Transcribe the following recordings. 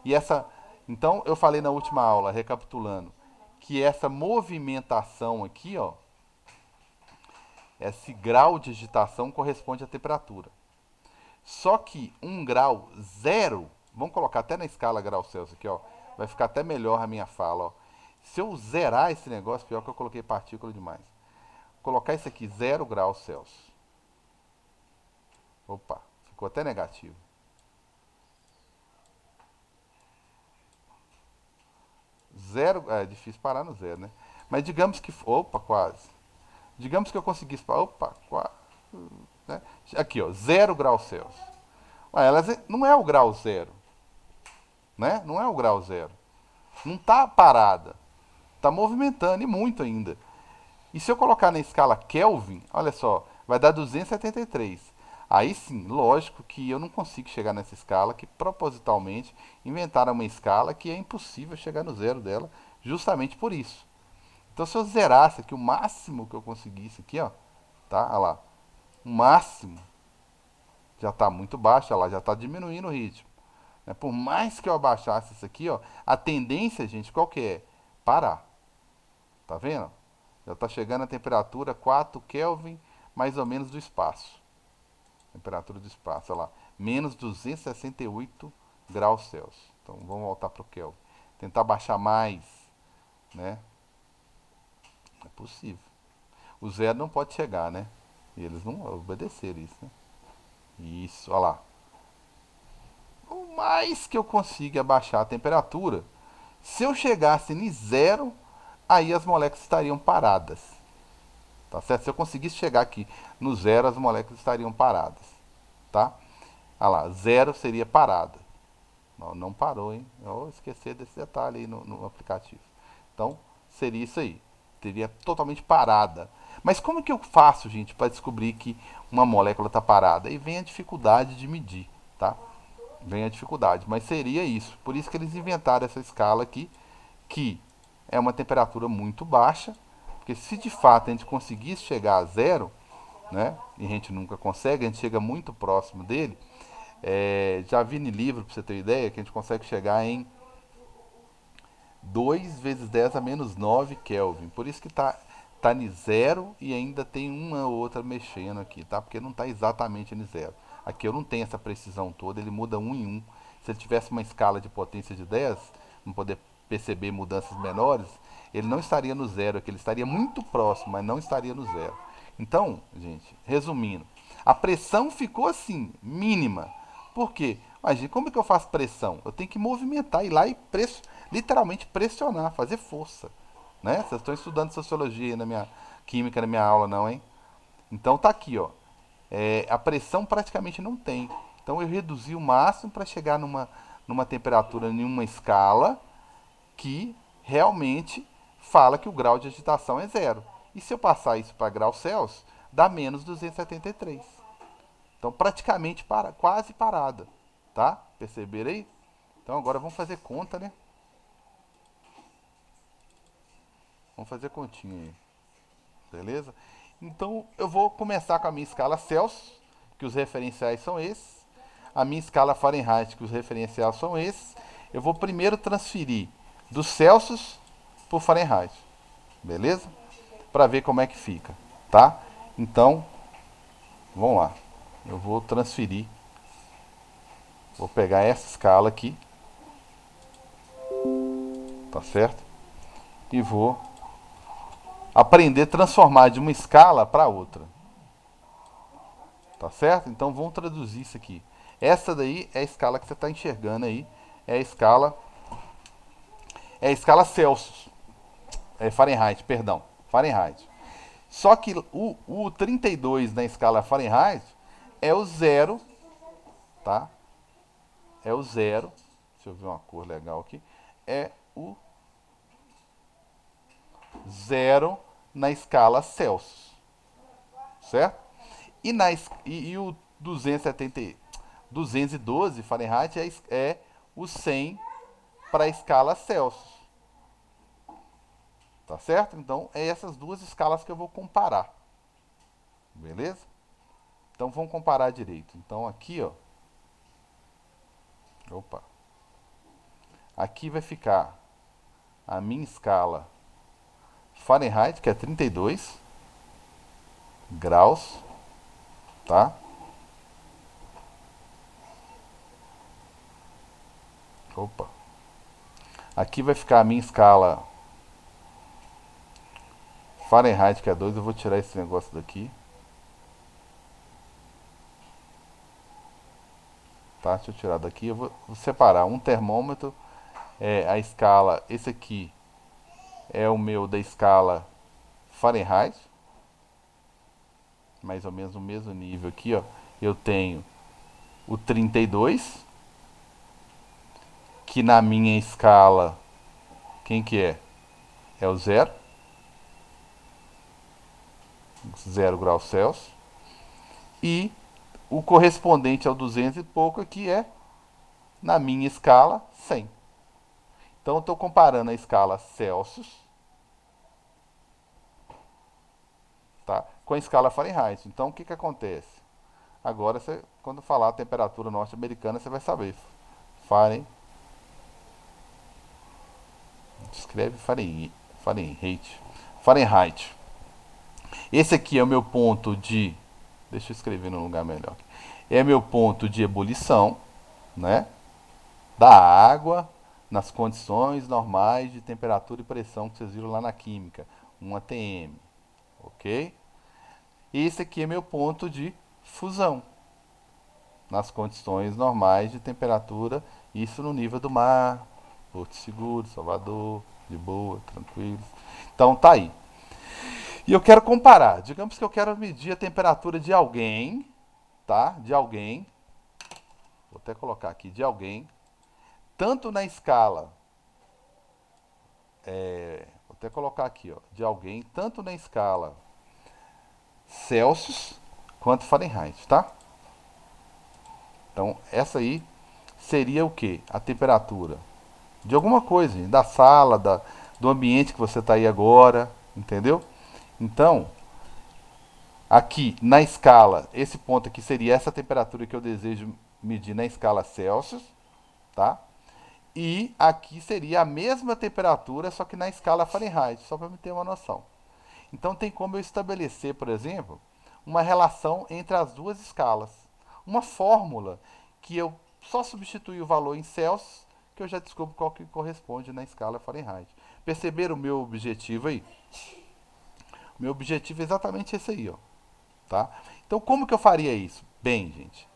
E essa, então eu falei na última aula, recapitulando, que essa movimentação aqui, ó, esse grau de agitação corresponde à temperatura. Só que 1 grau zero, vamos colocar até na escala grau Celsius aqui, ó, vai ficar até melhor a minha fala, ó. Se eu zerar esse negócio, pior que eu coloquei partícula demais. Colocar isso aqui 0 graus Celsius. Opa, ficou até negativo. Zero, é difícil parar no zero, né? Mas digamos que, opa, quase. Digamos que eu conseguisse, opa, quase, né? Aqui, ó, 0 graus Celsius. Ué, não é o grau zero, né? Não é o grau zero. Não está parada. Está movimentando e muito ainda. E se eu colocar na escala Kelvin, olha só, vai dar 273. Aí sim, lógico que eu não consigo chegar nessa escala, que propositalmente inventaram uma escala que é impossível chegar no zero dela, justamente por isso. Então se eu zerasse aqui o máximo que eu conseguisse aqui, ó, tá? Olha lá, o máximo já está muito baixo, olha lá, já está diminuindo o ritmo. Né? Por mais que eu abaixasse isso aqui, ó, a tendência, gente, qual que é? Parar. Tá vendo? Já está chegando a temperatura 4 Kelvin, mais ou menos do espaço. Temperatura do espaço, olha lá. Menos 268 graus Celsius. Então vamos voltar para o Kelvin. Tentar baixar mais, né? É possível. O zero não pode chegar, né? E eles não obedeceram isso, né? Isso, olha lá. O mais que eu consiga abaixar a temperatura, se eu chegasse em zero, aí as moléculas estariam paradas. Tá certo? Se eu conseguisse chegar aqui no zero, as moléculas estariam paradas. Tá? Ah lá, zero seria parada. Não, não parou, hein? Eu esqueci desse detalhe aí no aplicativo. Então, seria isso aí. Teria totalmente parada. Mas como que eu faço, gente, para descobrir que uma molécula está parada? Aí vem a dificuldade de medir, tá? Vem a dificuldade. Mas seria isso. Por isso que eles inventaram essa escala aqui, que é uma temperatura muito baixa. Porque se de fato a gente conseguisse chegar a zero, né? E a gente nunca consegue, a gente chega muito próximo dele. Já vi no livro, para você ter ideia, que a gente consegue chegar em 2 vezes 10 a menos 9 Kelvin. Por isso que tá em zero e ainda tem uma ou outra mexendo aqui, tá? Porque não está exatamente em zero. Aqui eu não tenho essa precisão toda, ele muda um em um. Se ele tivesse uma escala de potência de 10, não poder perceber mudanças menores, ele não estaria no zero aqui, ele estaria muito próximo, mas não estaria no zero. Então, gente, resumindo, a pressão ficou assim, mínima. Por quê? Imagina, como é que eu faço pressão? Eu tenho que movimentar, ir lá e literalmente pressionar, fazer força. Né? Vocês estão estudando sociologia aí na minha química na minha aula, não, hein? Então tá aqui, ó. A pressão praticamente não tem. Então eu reduzi o máximo para chegar numa temperatura, em uma escala que realmente fala que o grau de agitação é zero. E se eu passar isso para graus Celsius, dá menos 273. Então praticamente quase parada, tá? Perceberam aí? Então agora vamos fazer conta, né? Vamos fazer continha aí, beleza? Então eu vou começar com a minha escala Celsius, que os referenciais são esses. A minha escala Fahrenheit, que os referenciais são esses. Eu vou primeiro transferir do Celsius para o Fahrenheit, beleza? Para ver como é que fica, tá? Então, vamos lá. Eu vou transferir, vou pegar essa escala aqui, tá certo? E vou aprender a transformar de uma escala para outra. Tá certo? Então vamos traduzir isso aqui. Essa daí é a escala que você está enxergando aí. É a escala. É a escala Celsius. É Fahrenheit, perdão. Fahrenheit. Só que o 32 na escala Fahrenheit é o zero, tá? É o zero. Deixa eu ver uma cor legal aqui. É o zero na escala Celsius. Certo? E o 212 Fahrenheit é o 100 para a escala Celsius. Tá certo? Então, é essas duas escalas que eu vou comparar. Beleza? Então, vamos comparar direito. Então, aqui, ó. Opa. Aqui vai ficar a minha escala Fahrenheit, que é 32 graus, tá? Opa. Aqui vai ficar a minha escala Fahrenheit, que é 2. Eu vou tirar esse negócio daqui. Tá? Deixa eu tirar daqui. Eu vou separar um termômetro. A escala, esse aqui é o meu da escala Fahrenheit. Mais ou menos o mesmo nível aqui, ó. Eu tenho o 32, que na minha escala, quem que é? É o 0. 0 graus Celsius. E o correspondente ao 200 e pouco aqui é, na minha escala, 100. Então eu estou comparando a escala Celsius, tá, com a escala Fahrenheit. Então o que, que acontece? Agora, quando falar a temperatura norte-americana, você vai saber. Fahrenheit. Escreve Fahrenheit. Fahrenheit. Esse aqui é o meu ponto de... Deixa eu escrever num lugar melhor. É meu ponto de ebulição, né? Da água nas condições normais de temperatura e pressão que vocês viram lá na química. 1 atm. Ok? Esse aqui é meu ponto de fusão. Nas condições normais de temperatura. Isso no nível do mar. Porto Seguro, Salvador. De boa, tranquilo. Então tá aí. E eu quero comparar. Digamos que eu quero medir a temperatura de alguém, tá? De alguém. Vou até colocar aqui, de alguém. Tanto na escala. Vou até colocar aqui, ó. De alguém, tanto na escala Celsius quanto Fahrenheit, tá? Então, essa aí seria o que? A temperatura de alguma coisa, da sala, do ambiente que você está aí agora, entendeu? Então, aqui na escala, esse ponto aqui seria essa temperatura que eu desejo medir na escala Celsius, tá? E aqui seria a mesma temperatura, só que na escala Fahrenheit, só para me ter uma noção. Então tem como eu estabelecer, por exemplo, uma relação entre as duas escalas. Uma fórmula que eu só substituir o valor em Celsius, que eu já descubro qual que corresponde na escala Fahrenheit. Perceberam o meu objetivo aí? O meu objetivo é exatamente esse aí, ó. Tá? Então como que eu faria isso? Bem, gente,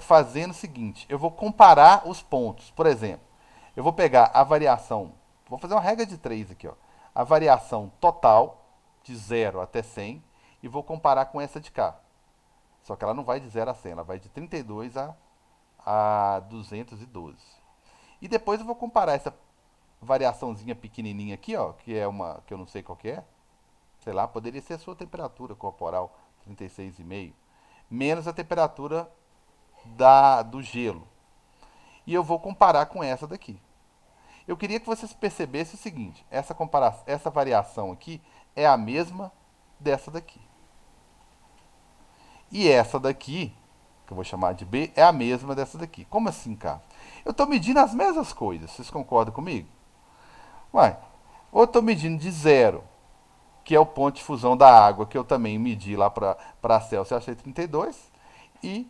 fazendo o seguinte, eu vou comparar os pontos. Por exemplo, eu vou pegar a variação, vou fazer uma regra de 3 aqui, ó. A variação total, de 0 até 100, e vou comparar com essa de cá. Só que ela não vai de 0 a 100, ela vai de 32 a 212. E depois eu vou comparar essa variaçãozinha pequenininha aqui, ó, que é uma que eu não sei qual que é. Sei lá, poderia ser a sua temperatura corporal, 36,5, menos a temperatura do gelo. E eu vou comparar com essa daqui. Eu queria que vocês percebessem o seguinte: essa variação aqui é a mesma dessa daqui. E essa daqui, que eu vou chamar de B, é a mesma dessa daqui. Como assim, cara? Eu estou medindo as mesmas coisas. Vocês concordam comigo? Uai, ou eu estou medindo de 0, que é o ponto de fusão da água, que eu também medi lá para Celsius, eu achei 32. E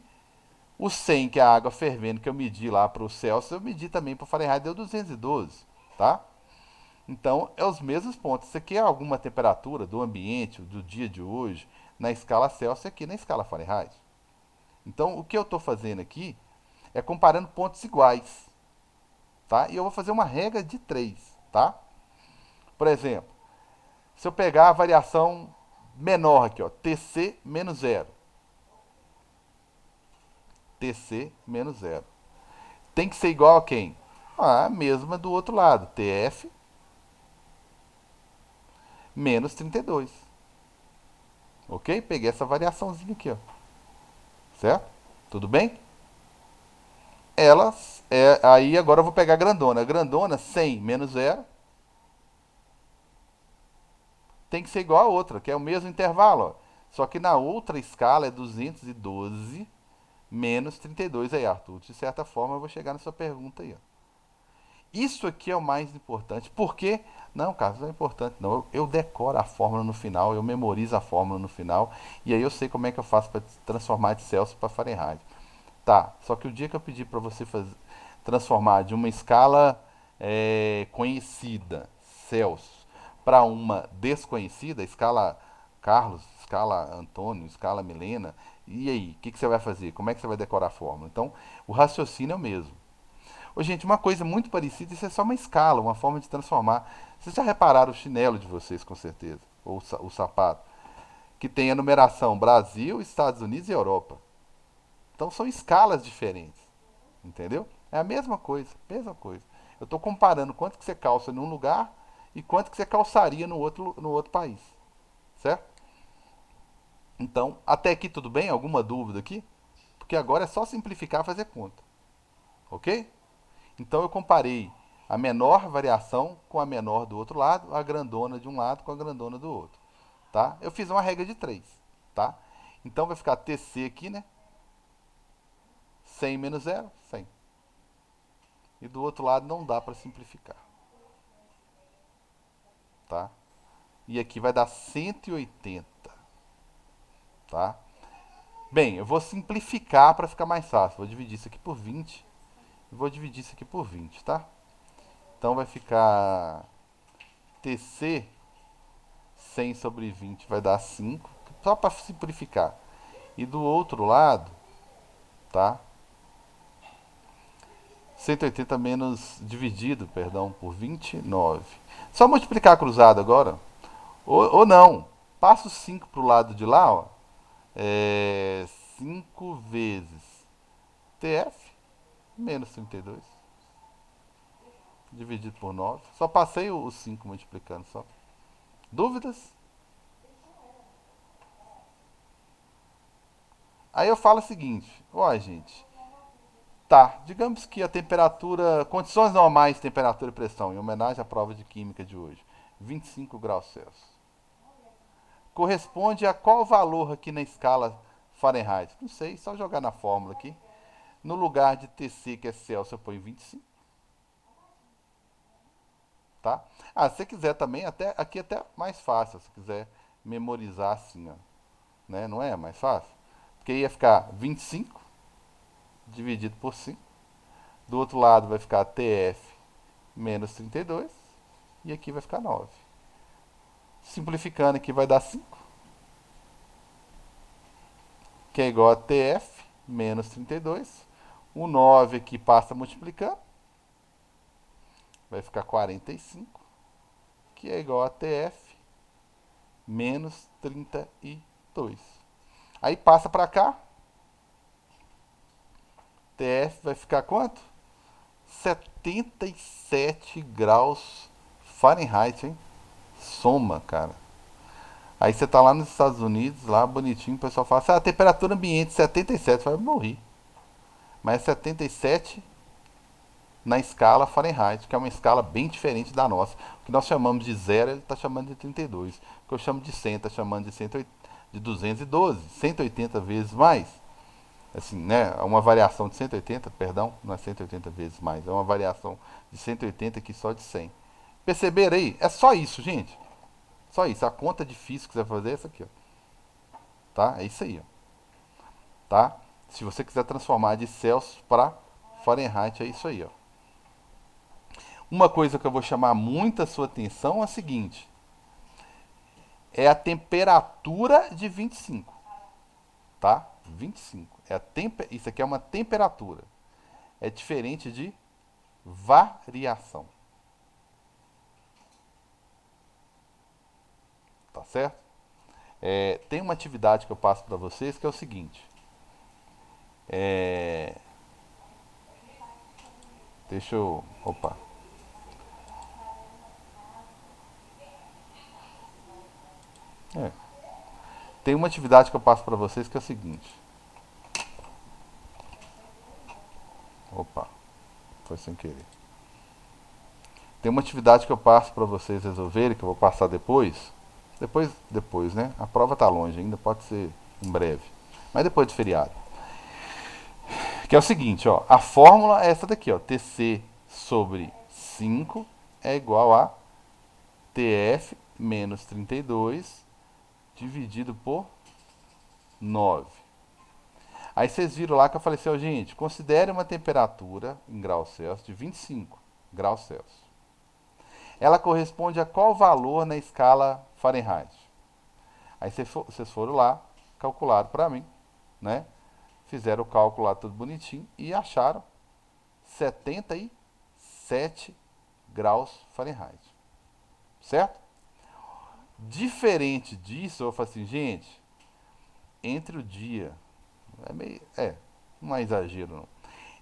o 100, que é a água fervendo, que eu medi lá para o Celsius, eu medi também para o Fahrenheit, deu 212, tá? Então, é os mesmos pontos. Isso aqui é alguma temperatura do ambiente, do dia de hoje, na escala Celsius e aqui na escala Fahrenheit. Então, o que eu estou fazendo aqui é comparando pontos iguais, tá? E eu vou fazer uma regra de 3, tá? Por exemplo, se eu pegar a variação menor aqui, ó, TC menos 0. TC menos 0. Tem que ser igual a quem? A mesma do outro lado, TF menos 32. Ok? Peguei essa variaçãozinha aqui, ó. Certo? Tudo bem? Aí agora eu vou pegar a grandona. A grandona, 100 menos 0, tem que ser igual a outra, que é o mesmo intervalo, ó. Só que na outra escala é 212 menos 32 aí, Arthur. De certa forma eu vou chegar na sua pergunta aí, ó. Isso aqui é o mais importante. Por quê? Não, Carlos, não é importante. Não, eu decoro a fórmula no final, eu memorizo a fórmula no final, e aí eu sei como é que eu faço para transformar de Celsius para Fahrenheit. Tá, só que o dia que eu pedi para você transformar de uma escala conhecida, Celsius, para uma desconhecida, escala Carlos, escala Antônio, escala Milena, e aí, o que você vai fazer? Como é que você vai decorar a fórmula? Então, o raciocínio é o mesmo. Ô, gente, uma coisa muito parecida, isso é só uma escala, uma forma de transformar. Vocês já repararam o chinelo de vocês, com certeza, ou o sapato, que tem a numeração Brasil, Estados Unidos e Europa. Então são escalas diferentes, entendeu? É a mesma coisa, mesma coisa. Eu estou comparando quanto que você calça num lugar e quanto que você calçaria no outro país, certo? Então, até aqui tudo bem? Alguma dúvida aqui? Porque agora é só simplificar e fazer conta, ok? Então eu comparei a menor variação com a menor do outro lado, a grandona de um lado com a grandona do outro, tá? Eu fiz uma regra de 3, tá? Então vai ficar TC aqui, né? 100 menos 0, 100. E do outro lado não dá para simplificar, tá? E aqui vai dar 180, tá? Bem, eu vou simplificar para ficar mais fácil. Vou dividir isso aqui por 20 e vou dividir isso aqui por 20, tá? Então vai ficar TC 100 sobre 20 vai dar 5, só para simplificar. E do outro lado, tá? 180 menos dividido, perdão, por 29. Só multiplicar cruzado agora. Ou não. Passa o 5 para o lado de lá, ó. 5 vezes TF menos 32 dividido por 9. Só passei o 5 multiplicando só. Dúvidas? Aí eu falo o seguinte, ó, gente. Tá, digamos que a temperatura, condições normais de temperatura e pressão, em homenagem à prova de química de hoje, 25 graus Celsius. Corresponde a qual valor aqui na escala Fahrenheit? Não sei, só jogar na fórmula aqui. No lugar de TC, que é Celsius, eu ponho 25. Tá? Ah, se você quiser também, aqui é até mais fácil, se quiser memorizar assim, ó. Né? Não é mais fácil? Porque ia ficar 25 dividido por 5. Do outro lado vai ficar TF menos 32. E aqui vai ficar 9. Simplificando aqui vai dar 5. Que é igual a TF menos 32. O 9 aqui passa multiplicando. Vai ficar 45. Que é igual a TF menos 32. Aí passa para cá. TF vai ficar quanto? 77 graus Fahrenheit, hein? Soma, cara. Aí você tá lá nos Estados Unidos, lá bonitinho, o pessoal fala assim, a temperatura ambiente 77, vai morrer. Mas 77 na escala Fahrenheit, que é uma escala bem diferente da nossa. O que nós chamamos de 0, ele está chamando de 32. O que eu chamo de 100, está chamando de, 180, de 212, 180 vezes mais. Assim, né? Uma variação de 180, perdão, não é 180 vezes mais, é uma variação de 180 aqui só de 100. Perceberam aí? É só isso, gente. Só isso. A conta difícil que você vai fazer é essa aqui, ó. Tá? É isso aí, ó. Tá? Se você quiser transformar de Celsius para Fahrenheit, é isso aí, ó. Uma coisa que eu vou chamar muito a sua atenção é a seguinte: é a temperatura de 25, tá? 25. Isso aqui é uma temperatura. É diferente de variação. Tá certo? Tem uma atividade que eu passo para vocês que é o seguinte. Deixa eu. Opa. Tem uma atividade que eu passo para vocês que é o seguinte. Opa. Foi sem querer. Tem uma atividade que eu passo para vocês resolverem, que eu vou passar depois. Depois, né? A prova tá longe ainda, pode ser em breve. Mas depois do feriado. Que é o seguinte, ó. A fórmula é essa daqui, ó. TC sobre 5 é igual a TF menos 32 dividido por 9. Aí vocês viram lá que eu falei assim, ó, gente, considere uma temperatura em graus Celsius de 25 graus Celsius. Ela corresponde a qual valor na escala Fahrenheit? Aí vocês foram lá, calcularam para mim, né? Fizeram o cálculo lá tudo bonitinho e acharam 77 graus Fahrenheit. Certo? Diferente disso, eu falo assim, gente, entre o dia, não é exagero não.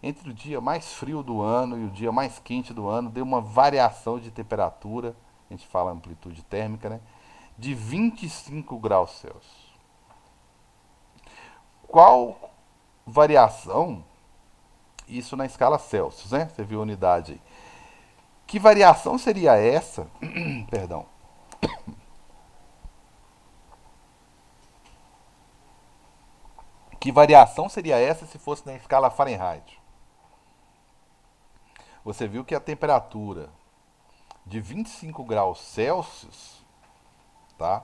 Entre o dia mais frio do ano e o dia mais quente do ano, deu uma variação de temperatura, a gente fala amplitude térmica, né? De 25 graus Celsius. Qual variação? Isso na escala Celsius, né? Você viu a unidade aí. Que variação seria essa? Perdão. Que variação seria essa se fosse na escala Fahrenheit? Você viu que a temperatura de 25 graus Celsius, tá?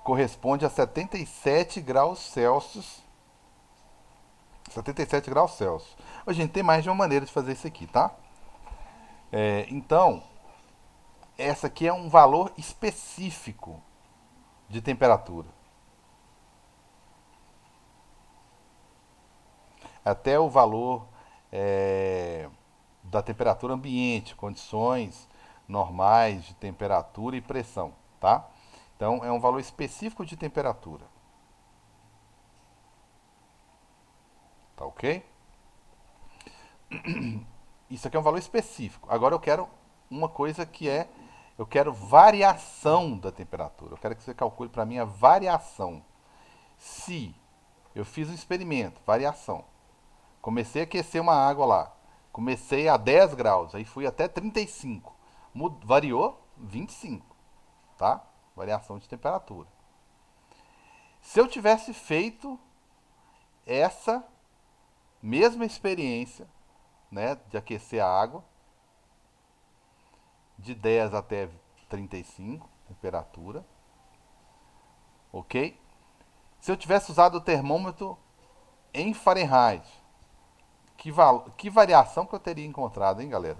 Corresponde a 77 graus Celsius. 77 graus Celsius. Ô, gente, tem mais de uma maneira de fazer isso aqui, tá? Então, essa aqui é um valor específico de temperatura. Até o valor da temperatura ambiente, condições normais de temperatura e pressão, tá? Então, é um valor específico de temperatura. Tá ok? Isso aqui é um valor específico. Agora eu quero uma coisa que eu quero variação da temperatura. Eu quero que você calcule para mim a variação. Se eu fiz um experimento, variação. Comecei a aquecer uma água lá. Comecei a 10 graus, aí fui até 35. Variou 25, tá? Variação de temperatura. Se eu tivesse feito essa mesma experiência, né, de aquecer a água, de 10 até 35, temperatura, ok? Se eu tivesse usado o termômetro em Fahrenheit, que variação que eu teria encontrado, hein, galera?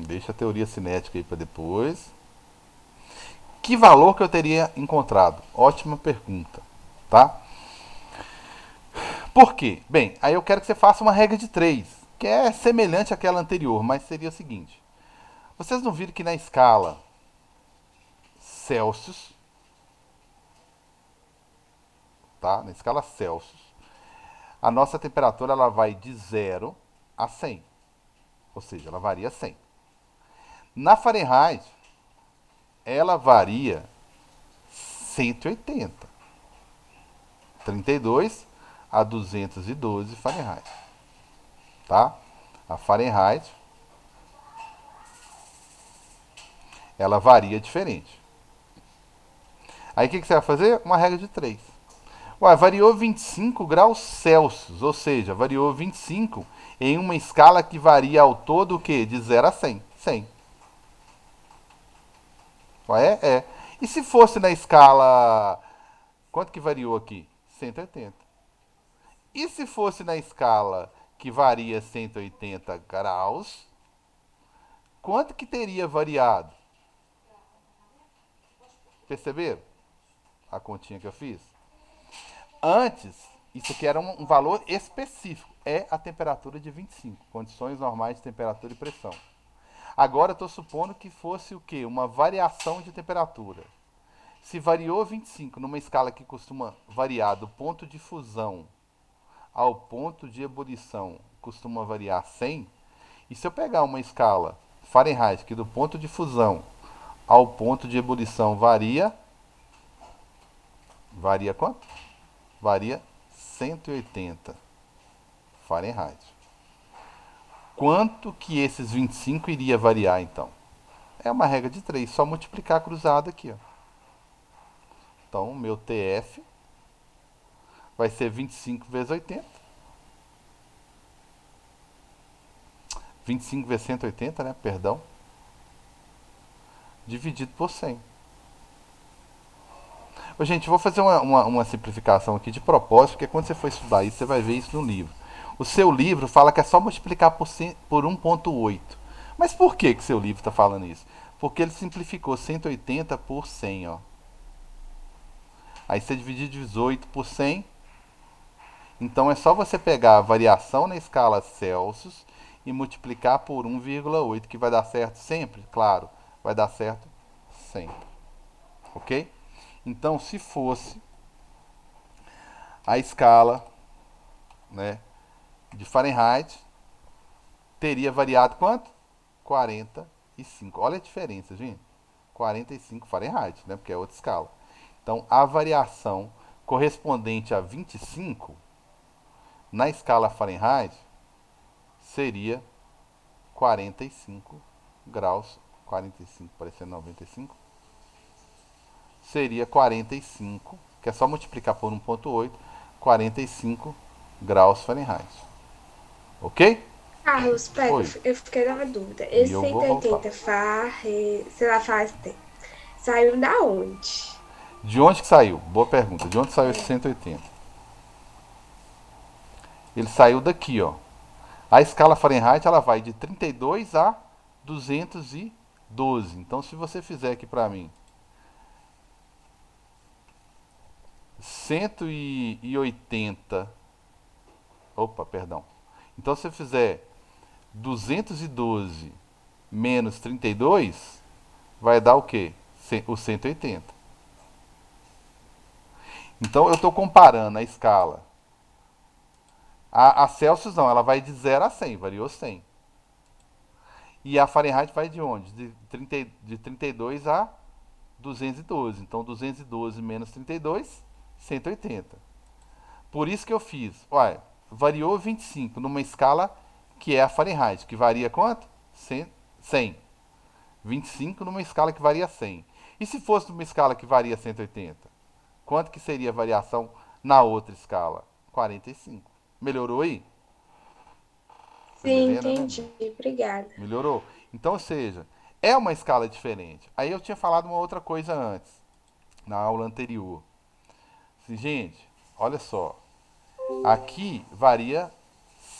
Deixa a teoria cinética aí para depois. Que valor que eu teria encontrado? Ótima pergunta, tá? Por quê? Bem, aí eu quero que você faça uma regra de 3, que é semelhante àquela anterior, mas seria o seguinte. Vocês não viram que na escala Celsius, tá? Na escala Celsius, a nossa temperatura ela vai de 0 a 100. Ou seja, ela varia 100. Na Fahrenheit, ela varia 180. 32 a 212 Fahrenheit. Tá? A Fahrenheit, ela varia diferente. Aí o que você vai fazer? Uma regra de 3. Ué, variou 25 graus Celsius, ou seja, variou 25 em uma escala que varia ao todo o quê? De 0 a 100. 100. Ué, é. E se fosse na escala... Quanto que variou aqui? 180. E se fosse na escala que varia 180 graus, quanto que teria variado? Perceberam a continha que eu fiz? Antes, isso aqui era um valor específico. É a temperatura de 25. Condições normais de temperatura e pressão. Agora eu estou supondo que fosse o quê? Uma variação de temperatura. Se variou 25 numa escala que costuma variar do ponto de fusão ao ponto de ebulição, costuma variar 100, e se eu pegar uma escala Fahrenheit que do ponto de fusão ao ponto de ebulição varia quanto? Varia 180 Fahrenheit. Quanto que esses 25 iria variar então? É uma regra de 3, só multiplicar cruzado aqui, ó. Então, o meu TF vai ser 25 vezes 80, 25 vezes 180, né? Perdão. Dividido por 100. Ô, gente, vou fazer uma simplificação aqui de propósito, porque quando você for estudar isso, você vai ver isso no livro. O seu livro fala que é só multiplicar por 1,8. Mas por que seu livro está falando isso? Porque ele simplificou 180 por 100, ó. Aí você divide 18 por 100. Então é só você pegar a variação na escala Celsius e multiplicar por 1,8, que vai dar certo sempre? Claro, vai dar certo sempre. Ok? Então, se fosse a escala, né, de Fahrenheit, teria variado quanto? 45. Olha a diferença, gente. 45 Fahrenheit, né, porque é outra escala. Então, a variação correspondente a 25 na escala Fahrenheit seria 45 graus. 45 parecendo 95. Seria 45, que é só multiplicar por 1,8, 45 graus Fahrenheit. Ok? Carlos, pera, Oi. eu fiquei na dúvida. E Esse eu vou voltar. 180 sei lá, faz tempo. Saiu da onde? De onde que saiu? Boa pergunta. De onde saiu esse 180? Ele saiu daqui, ó. A escala Fahrenheit ela vai de 32 a 212. Então, se você fizer aqui para mim 180. Opa, perdão. Então, se você fizer 212 menos 32, vai dar o quê? O 180. Então, eu estou comparando a escala. A Celsius não, ela vai de 0 a 100, variou 100. E a Fahrenheit vai de onde? De 32 a 212. Então, 212 menos 32, 180. Por isso que eu fiz. Olha, variou 25 numa escala que é a Fahrenheit, que varia quanto? 100. 25 numa escala que varia 100. E se fosse numa escala que varia 180? Quanto que seria a variação na outra escala? 45. Melhorou aí? Você me Sim, vendo, né? entendi. Obrigada. Melhorou? Então, ou seja, é uma escala diferente. Aí eu tinha falado uma outra coisa antes, na aula anterior. Assim, gente, olha só. Aqui varia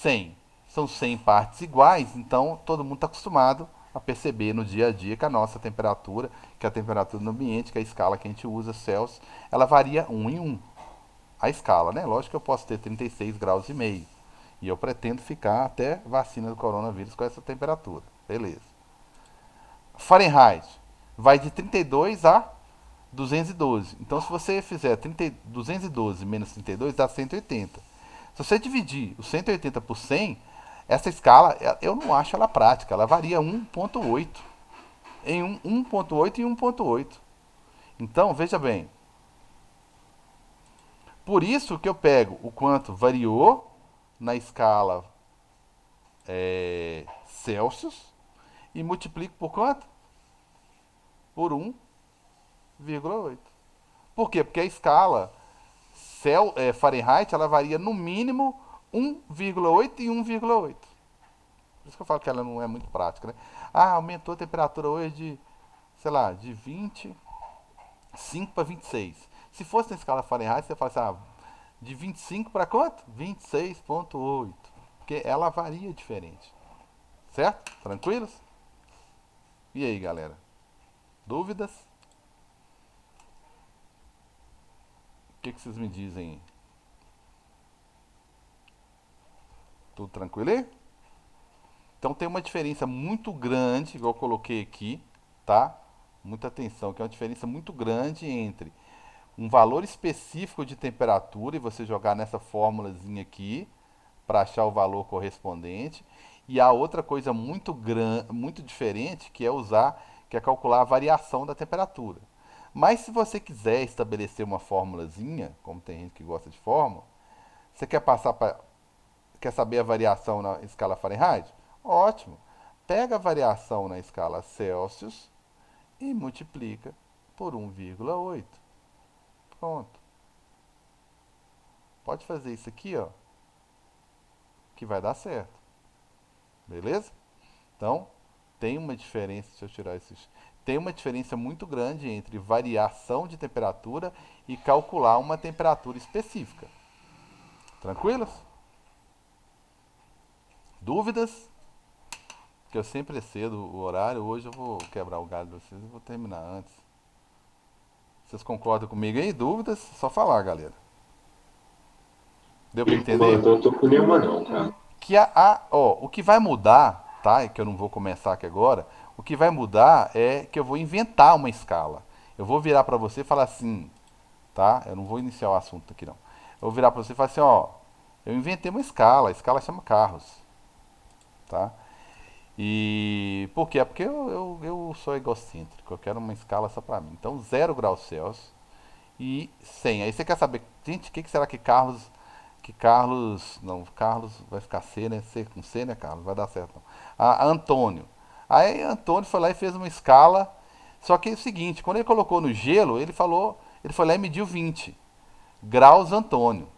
100. São 100 partes iguais, então todo mundo está acostumado a perceber no dia a dia que a nossa temperatura, que a temperatura no ambiente, que a escala que a gente usa, Celsius, ela varia um em um. A escala, né? Lógico que eu posso ter 36 graus e meio. E eu pretendo ficar até vacina do coronavírus com essa temperatura. Beleza. Fahrenheit vai de 32 a 212. Então, se você fizer 212 menos 32, dá 180. Se você dividir o 180 por 100, essa escala, eu não acho ela prática. Ela varia 1,8. Em 1,8 e 1,8. Então, veja bem. Por isso que eu pego o quanto variou na escala Celsius e multiplico por quanto? Por 1,8. Por quê? Porque a escala Fahrenheit ela varia no mínimo 1,8 e 1,8. Por isso que eu falo que ela não é muito prática, né? Ah, aumentou a temperatura hoje de, sei lá, de 25 para 26. Se fosse na escala Fahrenheit, você fala assim, ah, de 25 para quanto? 26,8. Porque ela varia diferente. Certo? Tranquilos? E aí, galera? Dúvidas? O que vocês me dizem? Tudo tranquilo aí? Então tem uma diferença muito grande, igual eu coloquei aqui, tá? Muita atenção, que é uma diferença muito grande entre um valor específico de temperatura e você jogar nessa fórmulazinha aqui para achar o valor correspondente, e a outra coisa muito diferente que é que é calcular a variação da temperatura. Mas se você quiser estabelecer uma fórmulazinha, como tem gente que gosta de fórmula, você quer saber a variação na escala Fahrenheit? Ótimo. Pega a variação na escala Celsius e multiplica por 1,8. Pronto. Pode fazer isso aqui, ó, que vai dar certo. Beleza? Então, tem uma diferença, se eu tirar esses... Tem uma diferença muito grande entre variação de temperatura e calcular uma temperatura específica. Tranquilos? Dúvidas? Que eu sempre excedo o horário, hoje eu vou quebrar o galho de vocês e vou terminar antes. Vocês concordam comigo aí? Dúvidas? Só falar, galera. Deu pra Por entender? enquanto eu não tô com nenhuma não, cara. Que o que vai mudar, tá? Que eu não vou começar aqui agora. O que vai mudar é que eu vou inventar uma escala. Eu vou virar pra você e falar assim, tá? Eu não vou iniciar o assunto aqui não. Eu vou virar pra você e falar assim, ó, eu inventei uma escala, a escala chama carros, tá? E por quê? Porque eu sou egocêntrico, eu quero uma escala só pra mim. Então, 0 graus Celsius e 100. Aí você quer saber, gente, o que será que Carlos, não, Carlos vai ficar C, né? C com C, né, Carlos? Vai dar certo. Não. Antônio. Aí Antônio foi lá e fez uma escala. Só que é o seguinte, quando ele colocou no gelo, ele foi lá e mediu 20 graus Antônio.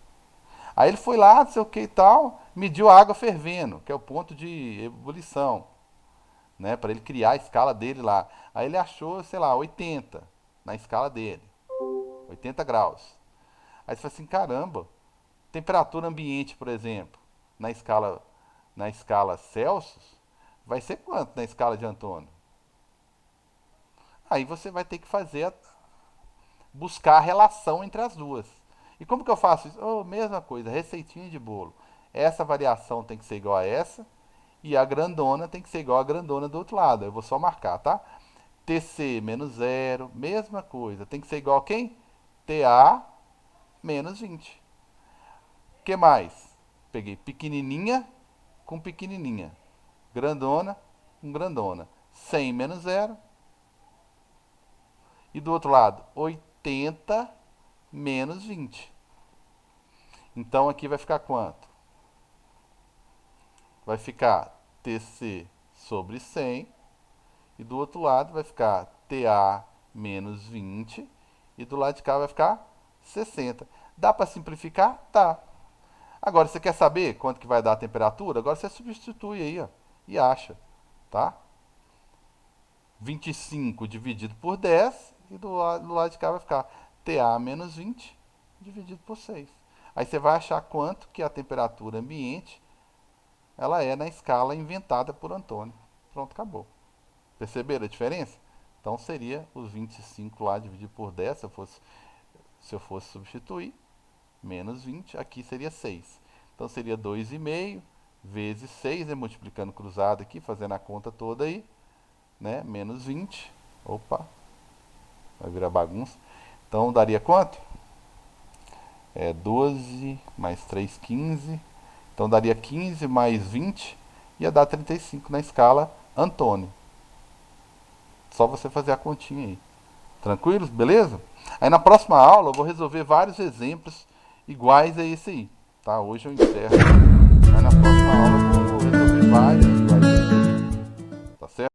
Aí ele foi lá, não sei o que e tal, mediu a água fervendo, que é o ponto de ebulição, né, para ele criar a escala dele lá. Aí ele achou, sei lá, 80 na escala dele, 80 graus. Aí você fala assim, caramba, temperatura ambiente, por exemplo, na escala Celsius, vai ser quanto na escala de Antônio? Aí você vai ter que buscar a relação entre as duas. E como que eu faço isso? Oh, mesma coisa, receitinha de bolo. Essa variação tem que ser igual a essa, e a grandona tem que ser igual a grandona do outro lado. Eu vou só marcar, tá? TC menos 0, mesma coisa. Tem que ser igual a quem? TA menos 20. O que mais? Peguei pequenininha com pequenininha. Grandona com grandona. 100 menos 0. E do outro lado, 80 menos 20. Então aqui vai ficar quanto? Vai ficar TC sobre 100. E do outro lado vai ficar TA menos 20. E do lado de cá vai ficar 60. Dá para simplificar? Tá. Agora, você quer saber quanto que vai dar a temperatura? Agora você substitui aí, ó, e acha, tá? 25 dividido por 10 e do lado de cá vai ficar TA menos 20 dividido por 6. Aí você vai achar quanto que a temperatura ambiente ela é na escala inventada por Antônio. Pronto, acabou. Perceberam a diferença? Então seria os 25 lá dividido por 10, se eu fosse substituir, menos 20, aqui seria 6. Então seria 2,5 vezes 6, né, multiplicando cruzado aqui, fazendo a conta toda aí, né, menos 20. Opa, vai virar bagunça. Então daria quanto? 12 mais 3, 15. Então daria 15 mais 20, ia dar 35 na escala Antônio. Só você fazer a continha aí. Tranquilos? Beleza? Aí na próxima aula eu vou resolver vários exemplos iguais a esse aí. Tá? Hoje eu encerro. Aí na próxima aula eu vou resolver vários